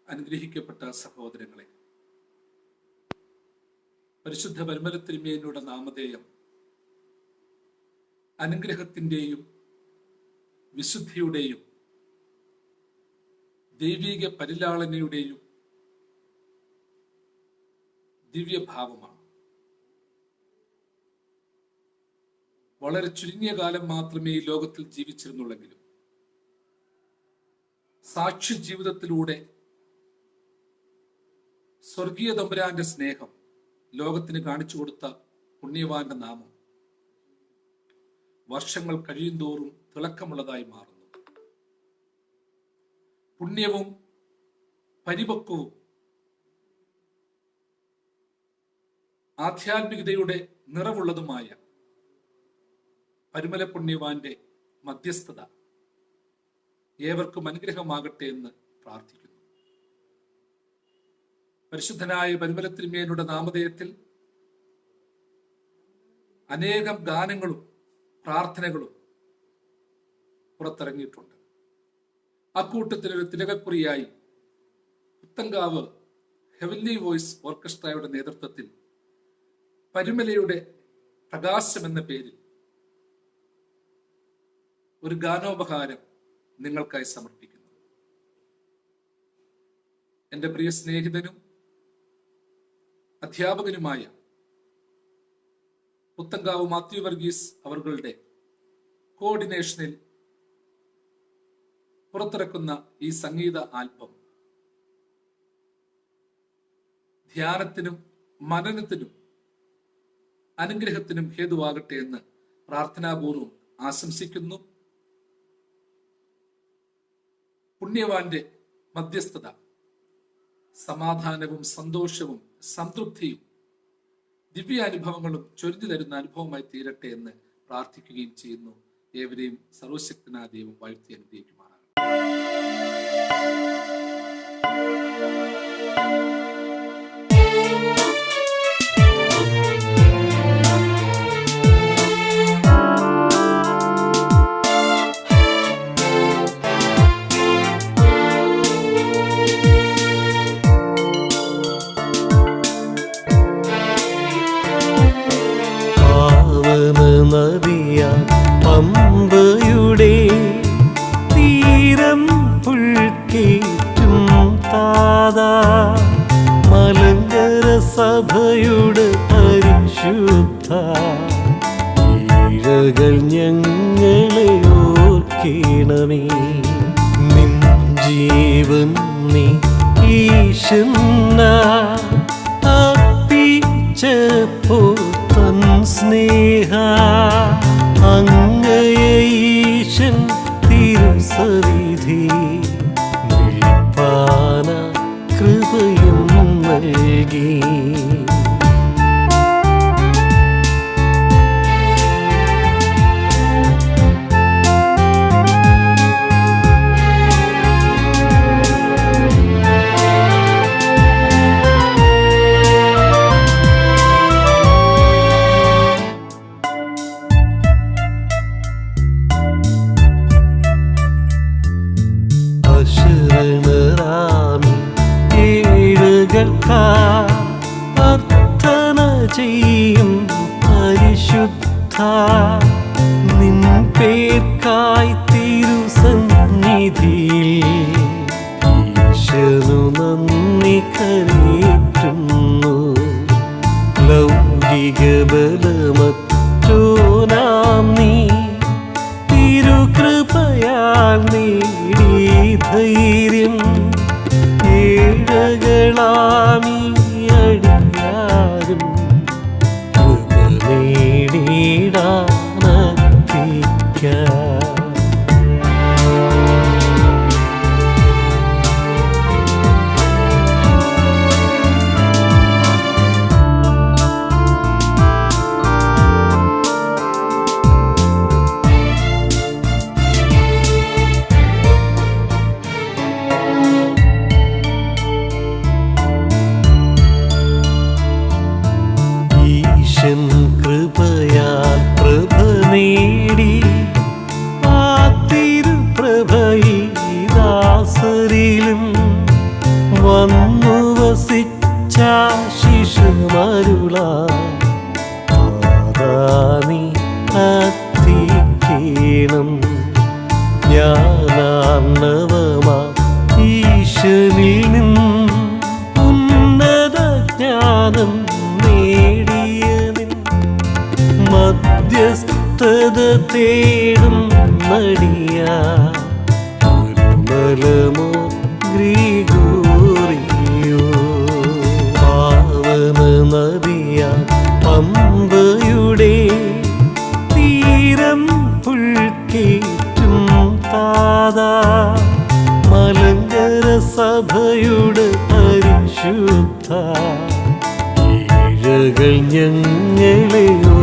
അനുഗ്രഹിക്കപ്പെട്ട സഹോദരങ്ങളെ, പരിശുദ്ധ പരിമല തിരുമേനിയുടെ നാമധേയം അനുഗ്രഹത്തിൻ്റെയും വിശുദ്ധിയുടെയും ദൈവിക പരിലാളനയുടെയും ദിവ്യഭാവമാണ്. വളരെ ചുരുങ്ങിയ കാലം മാത്രമേ ഈ ലോകത്തിൽ ജീവിച്ചിരുന്നുള്ളെങ്കിലും സാക്ഷ്യ ജീവിതത്തിലൂടെ സ്വർഗീയ തമ്പുരാന്റെ സ്നേഹം ലോകത്തിന് കാണിച്ചു കൊടുത്ത പുണ്യവാന്റെ നാമം വർഷങ്ങൾ കഴിയുന്തോറും തിളക്കമുള്ളതായി മാറുന്നു. പുണ്യവും പരിപക്വവും ആധ്യാത്മികതയുടെ നിറവുള്ളതുമായ പരിമല പുണ്യവാന്റെ മധ്യസ്ഥത ഏവർക്കും അനുഗ്രഹമാകട്ടെ എന്ന് പ്രാർത്ഥിക്കുന്നു. പരിശുദ്ധനായ പരിമല തിരുമേനിയുടെ നാമധേയത്തിൽ അനേകം ഗാനങ്ങളും പ്രാർത്ഥനകളും പുറത്തിറങ്ങിയിട്ടുണ്ട്. അക്കൂട്ടത്തിലൊരു തിലകക്കുറിയായി പുത്തങ്കാവ് ഹെവൻലി വോയിസ് ഓർക്കസ്ട്രയുടെ നേതൃത്വത്തിൽ പരിമലയുടെ പ്രകാശം എന്ന പേരിൽ ഒരു ഗാനോപഹാരം നിങ്ങൾക്കായി സമർപ്പിക്കുന്നു. എൻ്റെ പ്രിയ സ്നേഹിതനും അധ്യാപകനുമായ പുത്തങ്കാവ് മാത്യു വർഗീസ് അവരുടെ കോർഡിനേഷനിൽ പുറത്തിറക്കുന്ന ഈ സംഗീത ആൽബം ധ്യാനത്തിനും മനനത്തിനും അനുഗ്രഹത്തിനും ഹേതുവാകട്ടെ എന്ന് പ്രാർത്ഥനാപൂർവം ആശംസിക്കുന്നു. പുണ്യവാന്റെ മധ്യസ്ഥത സമാധാനവും സന്തോഷവും സംതൃപ്തിയും ദിവ്യാനുഭവങ്ങളും ചൊരിഞ്ഞു തരുന്ന അനുഭവമായി തീരട്ടെ എന്ന് പ്രാർത്ഥിക്കുകയും ചെയ്യുന്നു. ഏവരെയും സർവശക്തനായ ദൈവം വാഴ്ത്തി അനുഗ്രഹിക്കുമാറാകട്ടെ. പമ്പയുടെ തീരം പുൽക്കേറ്റും താതാ മലങ്കര സഭയുടെ പരിശുദ്ധ ഈഴകൾ ഞങ്ങളെ ഓർക്കണമേ. നിൻ ജീവൻ നീ ഈശന്ന അർപ്പിച്ചപ്പോ തൻ സ്നേഹ അങ്ങയീശൻ തിരുസവിധി നിൽപ്പാന കൃപയും നൽകി. അർത്ഥന ചെയ്യും പരിശുദ്ധ നിൻ പേർക്കായി തിരുസന്നിധിയിൽ ഈശനു നന്ദി കരേറ്റുന്നു. ലൗകിക ബലമറ്റോനാം നീ തിരുകൃപയാൽ നേടി ധൈര്യം ഏഴകളാമീ അടിയാരും കൃപ നേടിടാനത്തിക്കാം. കൃപയാൽ പ്രഭ നേടി ചൊരിയണം. ജ്ഞാനാർണവമാ ഈശ്വരിൽ നിന്നും ഉന്നത ജ്ഞാനം നേടിയ നിൻ മധ്യസ്ഥത തേടും നടിയാ നിർമ്മലമോ ഗ്രിഗോറിയോ. പാവന നദിയാ പമ്പയുടെ തീരം പുൽക്കേറ്റും താതാ മലങ്കര സഭയുടെ പരിശുദ്ധ ഏഴകൾ ഞങ്ങളെയോ